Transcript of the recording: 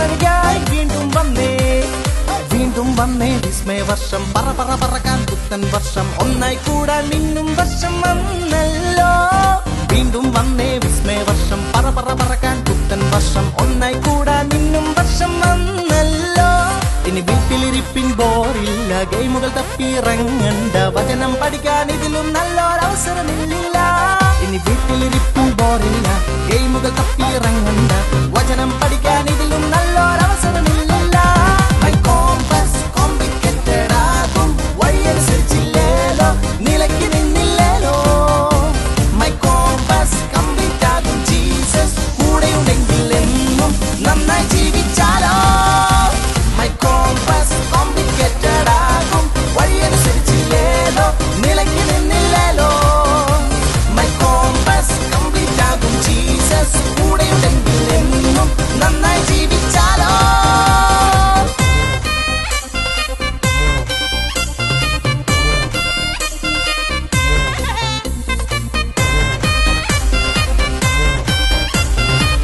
നൽകായി വീണ്ടും വന്നേ വിസ്മയവർഷം പറക്കാൻ പുത്തൻ വർഷം ഒന്നായി കൂടാൻ മിന്നും വർഷം വന്നല്ലോ വീണ്ടും വന്നേ വിസ്മയവർഷം പറക്കാൻ പുത്തൻ വർഷം ഒന്നായി കൂടാൻ മിന്നും വർഷം വന്നല്ലോ ഇനി വീട്ടിലിരിപ്പിൻ ബോറില്ല ഗെയിമുകൾ തപ്പിയിറങ്ങണ്ട വചനം പഠിക്കാൻ ഇതിലും നല്ലൊരവസരമില്ല ഇനി വീട്ടിലിരിപ്പിൻ ബോറില്ല ഗെയിമുകൾ തപ്പിയിറങ്ങണ്ട വചനം പഠിക്കാൻ ഇതിലും നല്ലൊരവസരമില്ല My compass complicated ആകും വഴിയനുസരിച്ചില്ലേലോ നിലയ്ക്ക് നിന്നില്ലേലോ My compass complete ആകും ജീസസ് കൂടെയുണ്ടെങ്കിൽ എന്നും നന്നായി ജീവിച്ചാൽ